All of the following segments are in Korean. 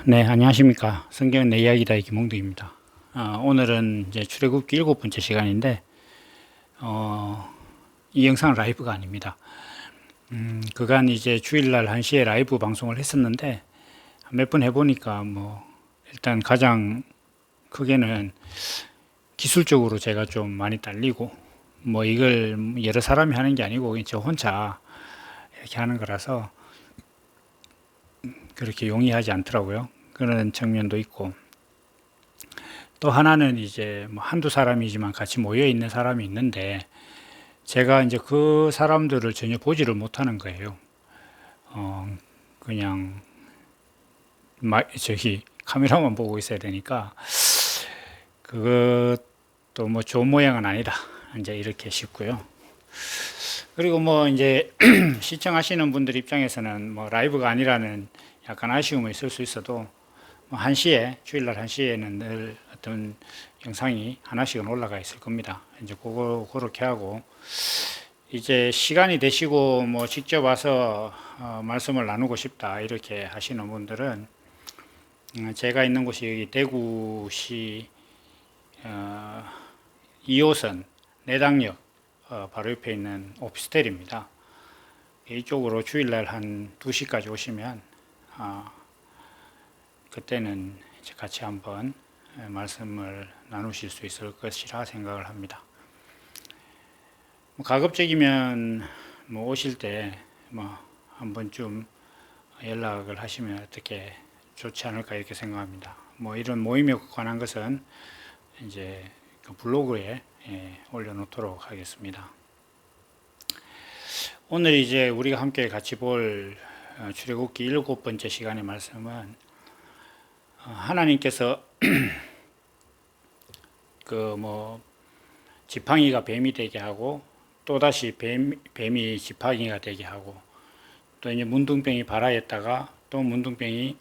네, 안녕하십니까. 성경 내 이야기다의 김홍득입니다. 오늘은 이제 출애굽기 7번째 시간인데, 이 영상은 라이브가 아닙니다. 그간 이제 주일날 1시에 라이브 방송을 했었는데, 몇 번 해보니까 일단 가장 크게는 기술적으로 제가 좀 많이 딸리고, 이걸 여러 사람이 하는 게 아니고, 저 혼자 이렇게 하는 거라서, 그렇게 용이하지 않더라고요. 그런 측면도 있고, 또 하나는 이제 한두 사람이지만 같이 모여 있는 사람이 있는데 제가 이제 그 사람들을 전혀 보지를 못하는 거예요. 그냥 저기 카메라만 보고 있어야 되니까 그것도 좋은 모양은 아니다. 이제 이렇게 싶고요. 그리고 이제 시청하시는 분들 입장에서는 라이브가 아니라는 약간 아쉬움이 있을 수 있어도 1시에 주일날 1시에는 늘 어떤 영상이 하나씩은 올라가 있을 겁니다. 이제 그렇게 하고 이제 시간이 되시고 직접 와서 말씀을 나누고 싶다 이렇게 하시는 분들은 제가 있는 곳이 여기 대구시 2호선 내당역 바로 옆에 있는 오피스텔입니다. 이쪽으로 주일날 한 2시까지 오시면 그때는 이제 같이 한번 말씀을 나누실 수 있을 것이라 생각을 합니다. 가급적이면 오실 때 한 번쯤 연락을 하시면 어떻게 좋지 않을까 이렇게 생각합니다. 이런 모임에 관한 것은 이제 그 블로그에 올려놓도록 하겠습니다. 오늘 이제 우리가 함께 같이 볼 출애굽기 7번째 시간의 말씀은 하나님께서 지팡이가 뱀이 되게 하고 또다시 뱀이 지팡이가 되게 하고 또 이제 문둥병이 발하였다가 또 문둥병이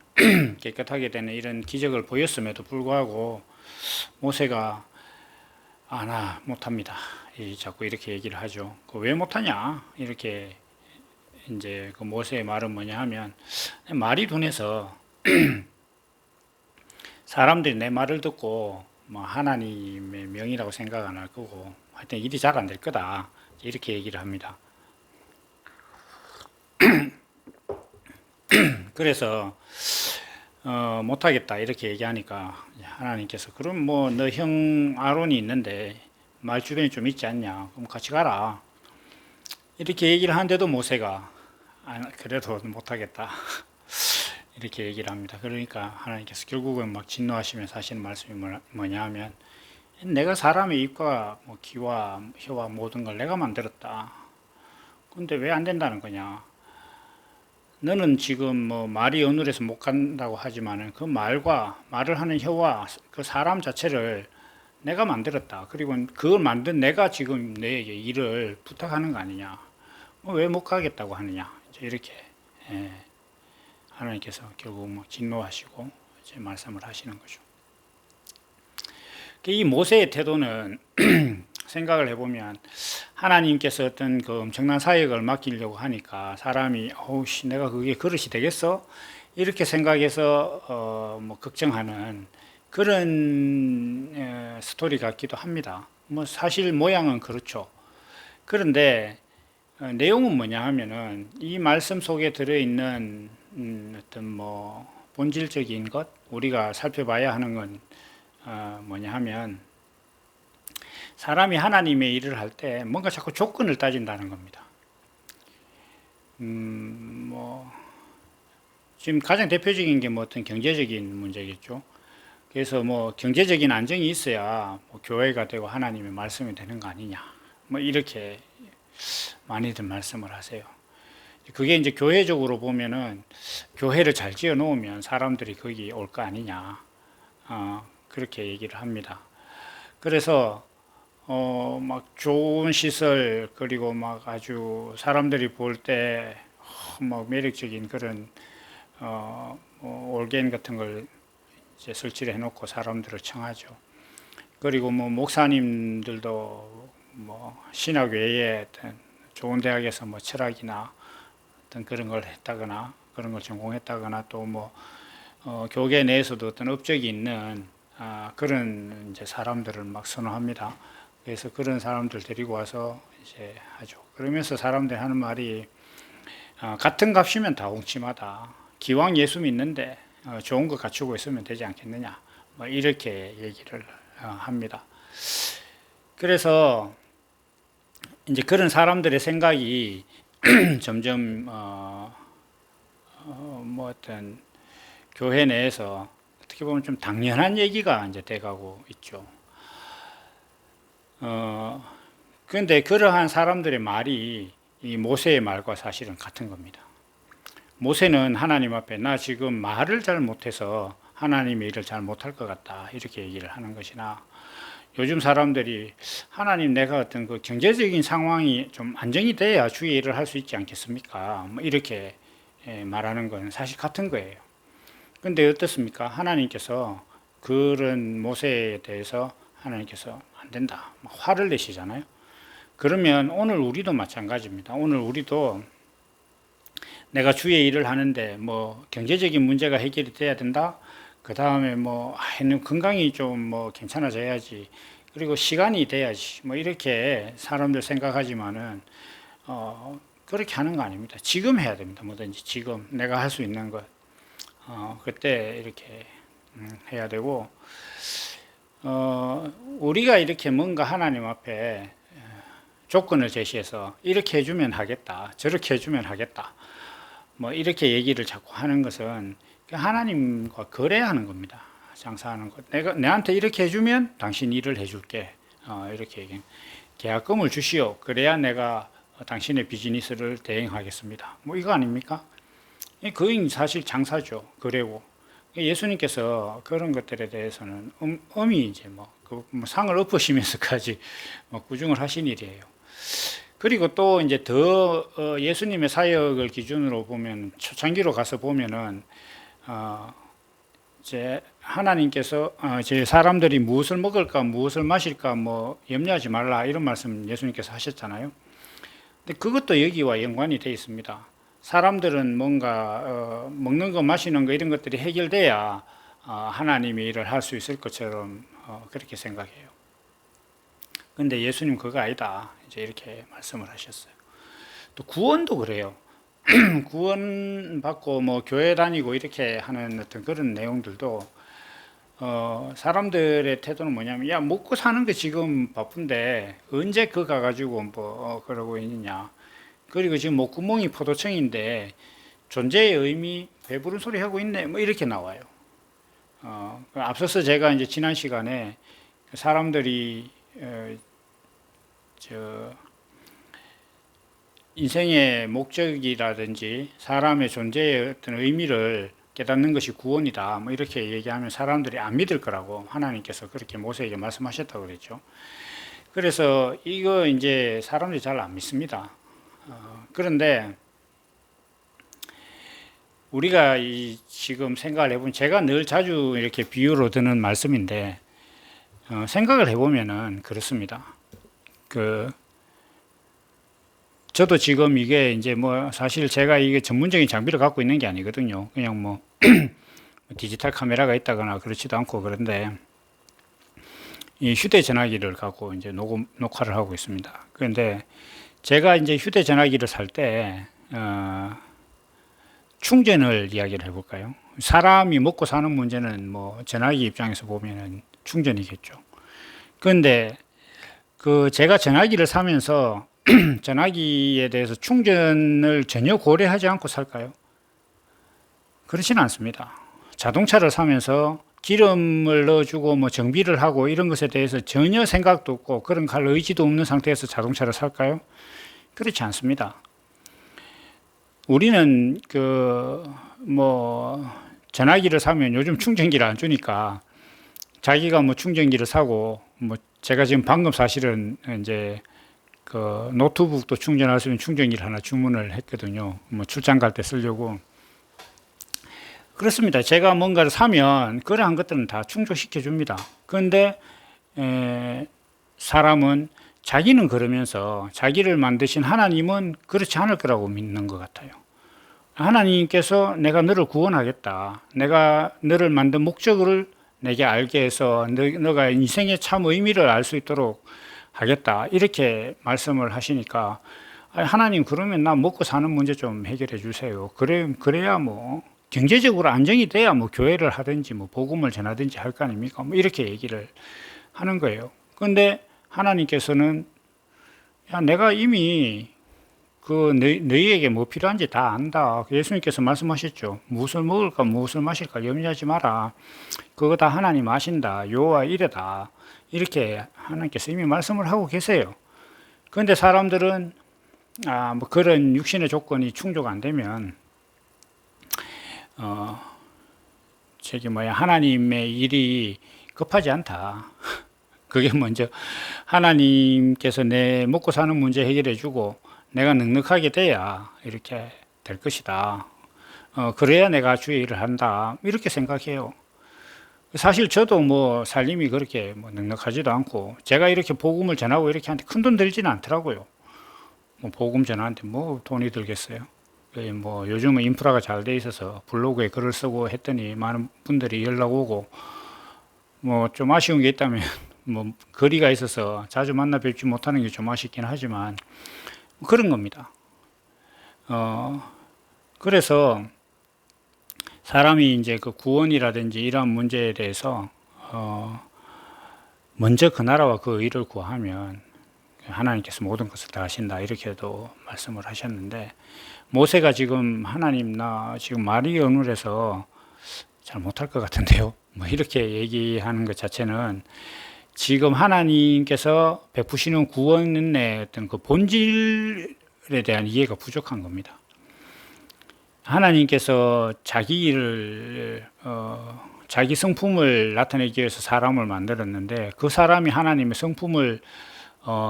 깨끗하게 되는 이런 기적을 보였음에도 불구하고 모세가 나 못합니다. 자꾸 이렇게 얘기를 하죠. 왜 못하냐? 이렇게 이제 그 모세의 말은 뭐냐 하면 말이 둔해서 사람들이 내 말을 듣고 하나님의 명이라고 생각 안 할 거고 하여튼 일이 잘 안 될 거다 이렇게 얘기를 합니다. 그래서 못하겠다 이렇게 얘기하니까 하나님께서 그럼 너 형 아론이 있는데 말 주변에 좀 있지 않냐 그럼 같이 가라 이렇게 얘기를 하는데도 모세가 그래도 못하겠다 이렇게 얘기를 합니다. 그러니까 하나님께서 결국은 진노하시면서 하시는 말씀이 뭐냐 하면 내가 사람의 입과 귀와 혀와 모든 걸 내가 만들었다. 근데 왜 안 된다는 거냐? 너는 지금 말이 어눌해서 못 간다고 하지만은 그 말을 하는 혀와 그 사람 자체를 내가 만들었다. 그리고 그걸 만든 내가 지금 너에게 일을 부탁하는 거 아니냐? 왜 못 가겠다고 하느냐? 이렇게 하나님께서 결국 진노하시고 이제 말씀을 하시는 거죠. 이 모세의 태도는 생각을 해보면 하나님께서 어떤 그 엄청난 사역을 맡기려고 하니까 사람이 내가 그게 그릇이 되겠어? 이렇게 생각해서 걱정하는 그런 스토리 같기도 합니다. 사실 모양은 그렇죠. 그런데 내용은 뭐냐 하면은 이 말씀 속에 들어있는 어떤 본질적인 것 우리가 살펴봐야 하는 건 뭐냐 하면 사람이 하나님의 일을 할 때 뭔가 자꾸 조건을 따진다는 겁니다. 지금 가장 대표적인 게 어떤 경제적인 문제겠죠. 그래서 경제적인 안정이 있어야 교회가 되고 하나님의 말씀이 되는 거 아니냐. 이렇게 많이들 말씀을 하세요. 그게 이제 교회적으로 보면은 교회를 잘 지어 놓으면 사람들이 거기 올 거 아니냐. 그렇게 얘기를 합니다. 그래서 좋은 시설 그리고 아주 사람들이 볼 때 매력적인 그런 올게임 같은 걸 이제 설치를 해놓고 사람들을 청하죠. 그리고 목사님들도 신학 외에 어떤 좋은 대학에서 철학이나 어떤 그런 걸 했다거나 그런 걸 전공했다거나 또 교계 내에서도 어떤 업적이 있는 그런 이제 사람들을 막 선호합니다. 그래서 그런 사람들 데리고 와서 이제 하죠. 그러면서 사람들이 하는 말이 같은 값이면 다 옹침하다. 기왕 예수 믿는데 좋은 거 갖추고 있으면 되지 않겠느냐. 뭐 이렇게 얘기를 합니다. 그래서 이제 그런 사람들의 생각이 점점 뭐 어떤 교회 내에서 어떻게 보면 좀 당연한 얘기가 이제 돼가고 있죠. 그런데 그러한 사람들의 말이 이 모세의 말과 사실은 같은 겁니다. 모세는 하나님 앞에 나 지금 말을 잘 못해서 하나님의 일을 잘 못할 것 같다 이렇게 얘기를 하는 것이나, 요즘 사람들이 하나님 내가 어떤 그 경제적인 상황이 좀 안정이 돼야 주의 일을 할 수 있지 않겠습니까? 뭐 이렇게 말하는 건 사실 같은 거예요. 근데 어떻습니까? 하나님께서 그런 모세에 대해서 하나님께서 안 된다, 화를 내시잖아요. 그러면 오늘 우리도 마찬가지입니다. 오늘 우리도 내가 주의 일을 하는데 뭐 경제적인 문제가 해결이 돼야 된다. 그 다음에 뭐 건강이 좀 뭐 괜찮아져야지. 그리고 시간이 돼야지. 뭐 이렇게 사람들 생각하지만은 그렇게 하는 거 아닙니다. 지금 해야 됩니다. 뭐든지 지금 내가 할 수 있는 것. 그때 이렇게 해야 되고, 우리가 이렇게 뭔가 하나님 앞에 조건을 제시해서 이렇게 해주면 하겠다, 저렇게 해주면 하겠다, 뭐 이렇게 얘기를 자꾸 하는 것은 하나님과 거래하는 겁니다. 장사하는 것. 내한테 이렇게 해주면 당신 일을 해줄게. 이렇게 얘기. 계약금을 주시오. 그래야 내가 당신의 비즈니스를 대행하겠습니다. 뭐 이거 아닙니까? 그건 사실 장사죠. 거래고. 예수님께서 그런 것들에 대해서는 엄히 이제 뭐 상을 엎으시면서까지 구중을 하신 일이에요. 그리고 또 이제 더 예수님의 사역을 기준으로 보면, 초창기로 가서 보면은 이제 하나님께서 제 사람들이 무엇을 먹을까 무엇을 마실까 뭐 염려하지 말라 이런 말씀 예수님께서 하셨잖아요. 근데 그것도 여기와 연관이 되어 있습니다. 사람들은 뭔가 먹는 거 마시는 거 이런 것들이 해결돼야 하나님의 일을 할 수 있을 것처럼 그렇게 생각해요. 근데 예수님 그거 아니다 이제 이렇게 말씀을 하셨어요. 또 구원도 그래요. 구원 받고 뭐 교회 다니고 이렇게 하는 어떤 그런 내용들도 사람들의 태도는 뭐냐면, 야 먹고 사는 거 지금 바쁜데 언제 그거 가가지고 뭐 그러고 있느냐. 그리고 지금 목구멍이 포도청인데 존재의 의미 배부른 소리 하고 있네 뭐 이렇게 나와요. 앞서서 제가 이제 지난 시간에 사람들이 인생의 목적이라든지 사람의 존재의 어떤 의미를 깨닫는 것이 구원이다 뭐 이렇게 얘기하면 사람들이 안 믿을 거라고 하나님께서 그렇게 모세에게 말씀하셨다고 그랬죠. 그래서 이거 이제 사람들이 잘 안 믿습니다. 그런데 우리가 지금 생각을 해보면, 제가 늘 자주 이렇게 비유로 드는 말씀인데, 생각을 해보면은 그렇습니다. 저도 지금 이게 이제 뭐 사실 제가 이게 전문적인 장비를 갖고 있는 게 아니거든요. 그냥 뭐 디지털 카메라가 있다거나 그렇지도 않고, 그런데 이 휴대전화기를 갖고 이제 녹화를 하고 있습니다. 그런데 제가 이제 휴대전화기를 살 때 충전을 이야기를 해볼까요? 사람이 먹고 사는 문제는 뭐 전화기 입장에서 보면은 충전이겠죠. 그런데 제가 전화기를 사면서 전화기에 대해서 충전을 전혀 고려하지 않고 살까요? 그렇지는 않습니다. 자동차를 사면서 기름을 넣어주고 뭐 정비를 하고 이런 것에 대해서 전혀 생각도 없고 그런 갈 의지도 없는 상태에서 자동차를 살까요? 그렇지 않습니다. 우리는 전화기를 사면 요즘 충전기를 안 주니까 자기가 뭐 충전기를 사고, 뭐 제가 지금 방금 사실은 이제 노트북도 충전할 수 있는 충전기를 하나 주문을 했거든요. 뭐 출장 갈 때 쓰려고. 그렇습니다. 제가 뭔가를 사면 그러한 것들은 다 충족시켜 줍니다. 그런데 사람은 자기는 그러면서 자기를 만드신 하나님은 그렇지 않을 거라고 믿는 것 같아요. 하나님께서 내가 너를 구원하겠다. 내가 너를 만든 목적을 내게 알게 해서 너가 인생의 참 의미를 알 수 있도록 하겠다. 이렇게 말씀을 하시니까 하나님 그러면 나 먹고 사는 문제 좀 해결해 주세요. 그래야 뭐 경제적으로 안정이 돼야 뭐 교회를 하든지 뭐 복음을 전하든지 할 거 아닙니까? 뭐 이렇게 얘기를 하는 거예요. 그런데 하나님께서는 야, 내가 이미 너희에게 뭐 필요한지 다 안다. 예수님께서 말씀하셨죠. 무엇을 먹을까, 무엇을 마실까 염려하지 마라. 그거 다 하나님 아신다. 요와 이래다. 이렇게 하나님께서 이미 말씀을 하고 계세요. 그런데 사람들은 뭐 그런 육신의 조건이 충족 안 되면 하나님의 일이 급하지 않다. 그게 먼저 하나님께서 내 먹고 사는 문제 해결해 주고 내가 넉넉하게 돼야 이렇게 될 것이다. 그래야 내가 주의 일을 한다. 이렇게 생각해요. 사실 저도 뭐 살림이 그렇게 뭐 넉넉하지도 않고 제가 이렇게 복음을 전하고 이렇게 하는데 큰 돈 들지는 않더라고요. 뭐 복음 전하는데 뭐 돈이 들겠어요. 뭐 요즘은 인프라가 잘 돼 있어서 블로그에 글을 쓰고 했더니 많은 분들이 연락 오고 뭐 좀 아쉬운 게 있다면 뭐 거리가 있어서 자주 만나 뵙지 못하는 게 좀 아쉽긴 하지만 그런 겁니다. 그래서 사람이 이제 그 구원이라든지 이러한 문제에 대해서 먼저 그 나라와 그 의를 구하면 하나님께서 모든 것을 다 하신다 이렇게도 말씀을 하셨는데 모세가 지금 하나님 나 지금 말이 어눌해서 잘 못할 것 같은데요. 뭐 이렇게 얘기하는 것 자체는 지금 하나님께서 베푸시는 구원의 어떤 그 본질에 대한 이해가 부족한 겁니다. 하나님께서 자기 일을 자기 성품을 나타내기 위해서 사람을 만들었는데 그 사람이 하나님의 성품을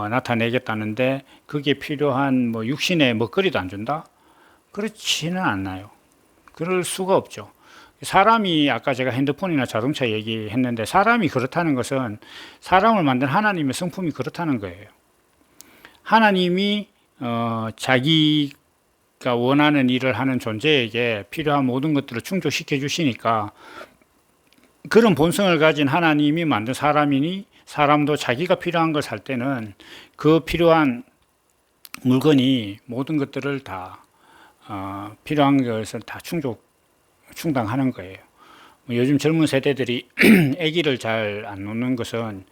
나타내겠다는데 그게 필요한 뭐 육신의 먹거리도 안 준다? 그렇지는 않나요. 그럴 수가 없죠. 사람이 아까 제가 핸드폰이나 자동차 얘기했는데 사람이 그렇다는 것은 사람을 만든 하나님의 성품이 그렇다는 거예요. 하나님이 자기가 원하는 일을 하는 존재에게 필요한 모든 것들을 충족시켜 주시니까 그런 본성을 가진 하나님이 만든 사람이니 사람도 자기가 필요한 걸 살 때는 그 필요한 물건이 모든 것들을 다 필요한 것을 다 충당하는 거예요. 요즘 젊은 세대들이 아기를 잘 안 놓는 것은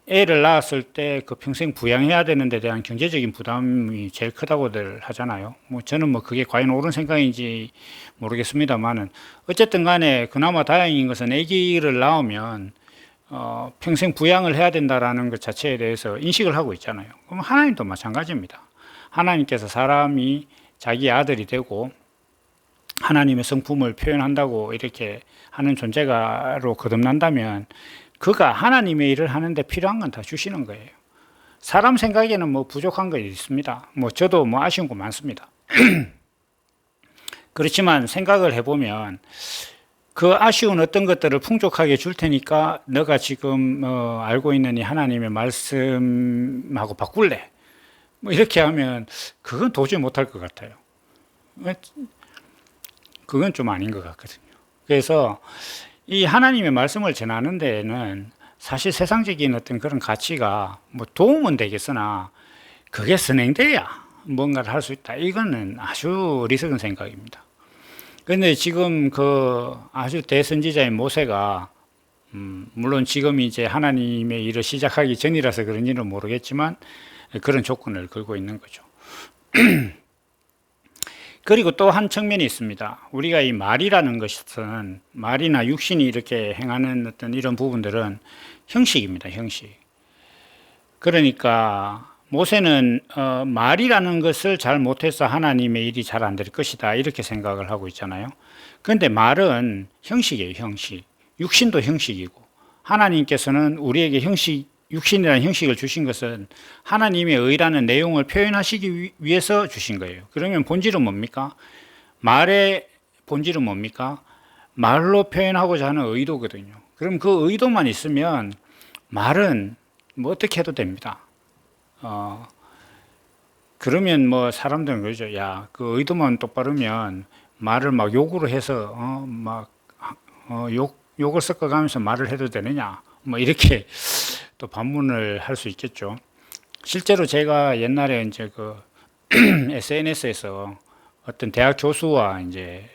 애를 낳았을 때 그 평생 부양해야 되는 데 대한 경제적인 부담이 제일 크다고들 하잖아요. 뭐 저는 뭐 그게 과연 옳은 생각인지 모르겠습니다만은 어쨌든 간에 그나마 다행인 것은 아기를 낳으면 평생 부양을 해야 된다라는 것 자체에 대해서 인식을 하고 있잖아요. 그럼 하나님도 마찬가지입니다. 하나님께서 사람이 자기 아들이 되고 하나님의 성품을 표현한다고 이렇게 하는 존재가로 거듭난다면 그가 하나님의 일을 하는데 필요한 건 다 주시는 거예요. 사람 생각에는 뭐 부족한 거 있습니다. 뭐 저도 뭐 아쉬운 거 많습니다. 그렇지만 생각을 해보면 그 아쉬운 어떤 것들을 풍족하게 줄 테니까 너가 지금 알고 있는 이 하나님의 말씀하고 바꿀래? 뭐 이렇게 하면 그건 도저히 못할 것 같아요. 그건 좀 아닌 것 같거든요. 그래서 이 하나님의 말씀을 전하는 데에는 사실 세상적인 어떤 그런 가치가 뭐 도움은 되겠으나 그게 선행돼야 뭔가를 할 수 있다. 이거는 아주 어리석은 생각입니다. 그런데 지금 그 아주 대선지자인 모세가 물론 지금 이제 하나님의 일을 시작하기 전이라서 그런지는 모르겠지만 그런 조건을 걸고 있는 거죠. 그리고 또 한 측면이 있습니다. 우리가 이 말이라는 것은 말이나 육신이 이렇게 행하는 어떤 이런 부분들은 형식입니다. 형식. 그러니까 모세는 말이라는 것을 잘 못해서 하나님의 일이 잘 안 될 것이다 이렇게 생각을 하고 있잖아요. 그런데 말은 형식이에요. 형식. 육신도 형식이고 하나님께서는 우리에게 육신이라는 형식을 주신 것은 하나님의 의라는 내용을 표현하시기 위해서 주신 거예요. 그러면 본질은 뭡니까? 말의 본질은 뭡니까? 말로 표현하고자 하는 의도거든요. 그럼 그 의도만 있으면 말은 뭐 어떻게 해도 됩니다. 그러면 뭐 사람들은 그러죠. 야, 그 의도만 똑바르면 말을 막 욕으로 해서 욕을 섞어가면서 말을 해도 되느냐 뭐 이렇게 또 반문을 할 수 있겠죠. 실제로 제가 옛날에 이제 그 SNS에서 어떤 대학 교수와 이제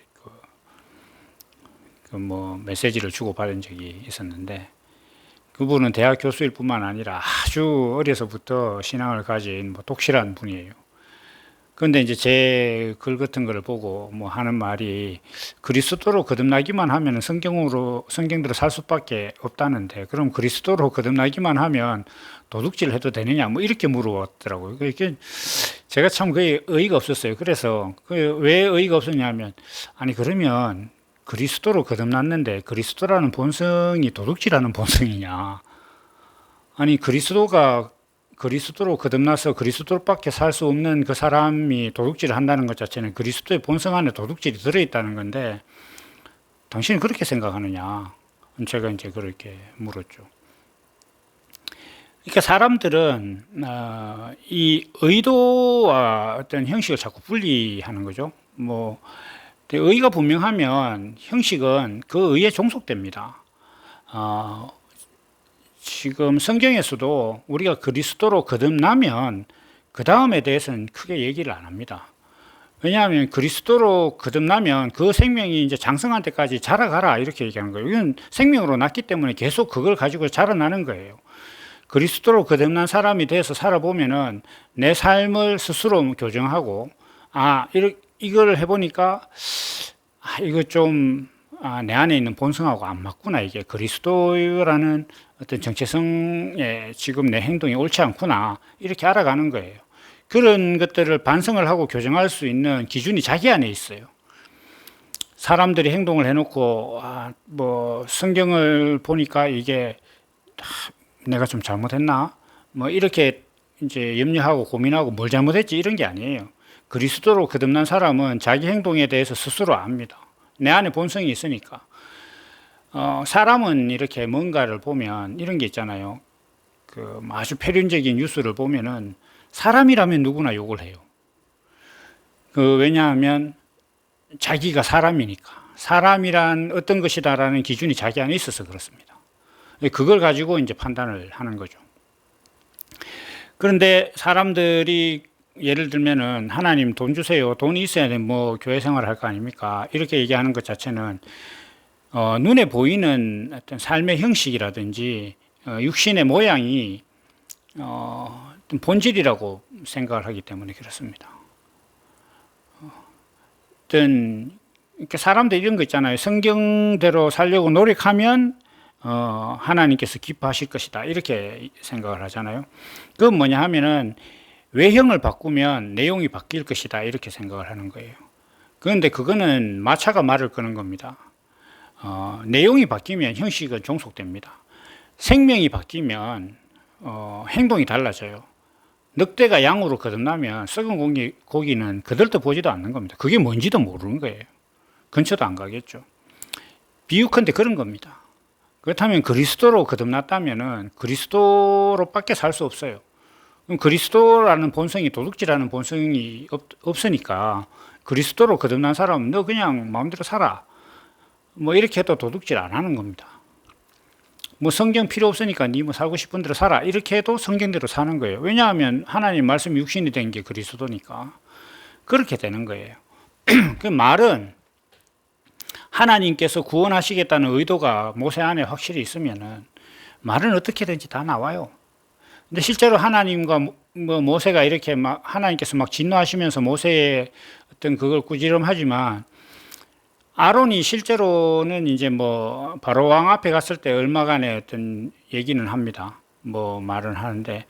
그 뭐 메시지를 주고받은 적이 있었는데, 그분은 대학 교수일 뿐만 아니라 아주 어려서부터 신앙을 가진 뭐 독실한 분이에요. 그런데 이제 제 글 같은 거를 보고 뭐 하는 말이, 그리스도로 거듭나기만 하면 성경대로 살 수밖에 없다는데, 그럼 그리스도로 거듭나기만 하면 도둑질 해도 되느냐 뭐 이렇게 물어봤더라고요. 이게 제가 참 그게 어이가 없었어요. 그래서 왜 어이가 없었냐면, 아니 그러면 그리스도로 거듭났는데 그리스도라는 본성이 도둑질하는 본성이냐? 아니 그리스도로 거듭나서 그리스도밖에 살 수 없는 그 사람이 도둑질을 한다는 것 자체는 그리스도의 본성 안에 도둑질이 들어있다는 건데, 당신은 그렇게 생각하느냐? 제가 이제 그렇게 물었죠. 그러니까 사람들은 이 의도와 어떤 형식을 자꾸 분리하는 거죠. 뭐 의가 분명하면 형식은 그 의에 종속됩니다. 지금 성경에서도 우리가 그리스도로 거듭나면 그 다음에 대해서는 크게 얘기를 안 합니다. 왜냐하면 그리스도로 거듭나면 그 생명이 이제 장성한 때까지 자라가라 이렇게 얘기하는 거예요. 이건 생명으로 났기 때문에 계속 그걸 가지고 자라나는 거예요. 그리스도로 거듭난 사람이 돼서 살아보면은 내 삶을 스스로 교정하고, 이걸 해보니까 이거 좀 내 안에 있는 본성하고 안 맞구나, 이게 그리스도라는 어떤 정체성에 지금 내 행동이 옳지 않구나, 이렇게 알아가는 거예요. 그런 것들을 반성을 하고 교정할 수 있는 기준이 자기 안에 있어요. 사람들이 행동을 해놓고 뭐 성경을 보니까 이게 내가 좀 잘못했나 뭐 이렇게 이제 염려하고 고민하고 뭘 잘못했지 이런 게 아니에요. 그리스도로 거듭난 사람은 자기 행동에 대해서 스스로 압니다. 내 안에 본성이 있으니까. 사람은 이렇게 뭔가를 보면 이런 게 있잖아요. 그 아주 표면적인 뉴스를 보면은 사람이라면 누구나 욕을 해요. 왜냐하면 자기가 사람이니까. 사람이란 어떤 것이다라는 기준이 자기 안에 있어서 그렇습니다. 그걸 가지고 이제 판단을 하는 거죠. 그런데 사람들이 예를 들면은 하나님 돈 주세요. 돈이 있어야 뭐 교회 생활을 할 거 아닙니까? 이렇게 얘기하는 것 자체는 눈에 보이는 어떤 삶의 형식이라든지 육신의 모양이 어떤 본질이라고 생각을 하기 때문에 그렇습니다. 어떤 이렇게 사람들 이런 거 있잖아요. 성경대로 살려고 노력하면 하나님께서 기뻐하실 것이다 이렇게 생각을 하잖아요. 그건 뭐냐 하면은 외형을 바꾸면 내용이 바뀔 것이다 이렇게 생각을 하는 거예요. 그런데 그거는 마차가 말을 끄는 겁니다. 내용이 바뀌면 형식은 종속됩니다. 생명이 바뀌면 행동이 달라져요. 늑대가 양으로 거듭나면 썩은 고기는 그들도 보지도 않는 겁니다. 그게 뭔지도 모르는 거예요. 근처도 안 가겠죠. 비유컨대 그런 겁니다. 그렇다면 그리스도로 거듭났다면은 그리스도로밖에 살 수 없어요. 그럼 그리스도라는 본성이 도둑질하는 본성이 없으니까 그리스도로 거듭난 사람은 너 그냥 마음대로 살아 뭐 이렇게 해도 도둑질 안 하는 겁니다. 뭐 성경 필요 없으니까 니 뭐 살고 싶은 대로 살아 이렇게 해도 성경대로 사는 거예요. 왜냐하면 하나님 말씀이 육신이 된 게 그리스도니까 그렇게 되는 거예요. 그 말은 하나님께서 구원하시겠다는 의도가 모세 안에 확실히 있으면은 말은 어떻게든지 다 나와요. 근데 실제로 하나님과 뭐 모세가 이렇게 막 하나님께서 막 진노하시면서 모세의 어떤 그걸 꾸지람하지만, 아론이 실제로는 이제 뭐 바로 왕 앞에 갔을 때 얼마간의 어떤 얘기는 합니다. 뭐 말은 하는데,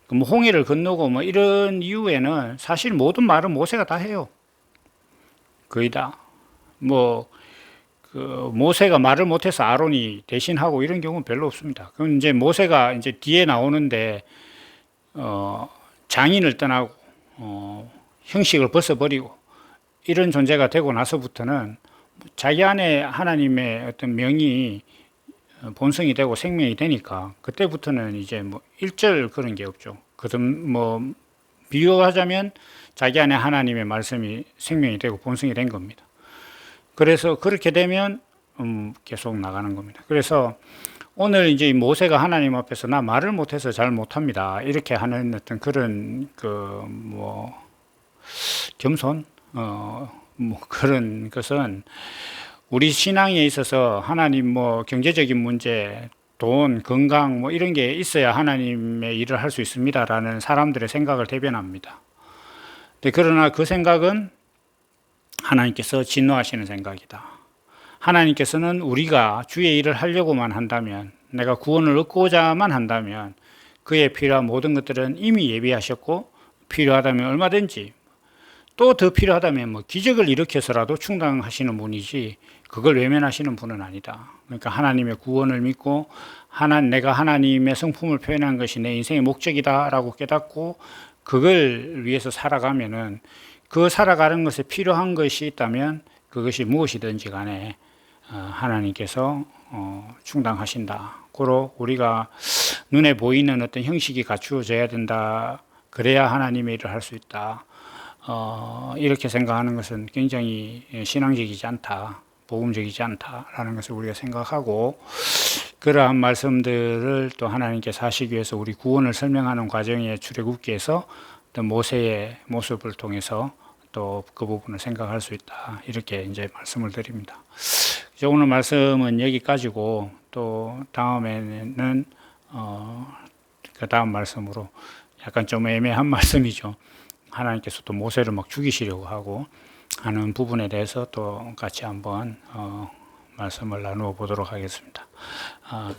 뭐 홍해를 건너고 뭐 이런 이유에는 사실 모든 말은 모세가 다 해요. 거의 다. 뭐 그 모세가 말을 못해서 아론이 대신하고 이런 경우는 별로 없습니다. 그건 이제 모세가 이제 뒤에 나오는데 장인을 떠나고 형식을 벗어버리고 이런 존재가 되고 나서부터는 자기 안에 하나님의 어떤 명이 본성이 되고 생명이 되니까 그때부터는 이제 뭐 일절 그런 게 없죠. 뭐 비유하자면 자기 안에 하나님의 말씀이 생명이 되고 본성이 된 겁니다. 그래서 그렇게 되면 계속 나가는 겁니다. 그래서 오늘 이제 모세가 하나님 앞에서 나 말을 못해서 잘 못합니다. 이렇게 하는 어떤 그런 그 뭐 겸손 뭐 그런 것은 우리 신앙에 있어서 하나님 뭐 경제적인 문제, 돈, 건강 뭐 이런 게 있어야 하나님의 일을 할 수 있습니다라는 사람들의 생각을 대변합니다. 그러나 그 생각은 하나님께서 진노하시는 생각이다. 하나님께서는 우리가 주의 일을 하려고만 한다면, 내가 구원을 얻고자만 한다면 그에 필요한 모든 것들은 이미 예비하셨고, 필요하다면 얼마든지, 또 더 필요하다면 뭐 기적을 일으켜서라도 충당하시는 분이지 그걸 외면하시는 분은 아니다. 그러니까 하나님의 구원을 믿고 내가 하나님의 성품을 표현한 것이 내 인생의 목적이다라고 깨닫고 그걸 위해서 살아가면은, 그 살아가는 것에 필요한 것이 있다면 그것이 무엇이든지 간에 하나님께서 충당하신다. 고로 우리가 눈에 보이는 어떤 형식이 갖추어져야 된다. 그래야 하나님의 일을 할 수 있다. 이렇게 생각하는 것은 굉장히 신앙적이지 않다. 복음적이지 않다라는 것을 우리가 생각하고, 그러한 말씀들을 또 하나님께서 하시기 위해서 우리 구원을 설명하는 과정의 출애굽기에서 또 모세의 모습을 통해서 또 그 부분을 생각할 수 있다. 이렇게 이제 말씀을 드립니다. 오늘 말씀은 여기까지고, 또 다음에는 그 다음 말씀으로 약간 좀 애매한 말씀이죠. 하나님께서 또 모세를 막 죽이시려고 하고 하는 부분에 대해서 또 같이 한번 말씀을 나누어 보도록 하겠습니다.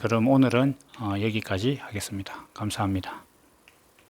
그럼 오늘은 여기까지 하겠습니다. 감사합니다.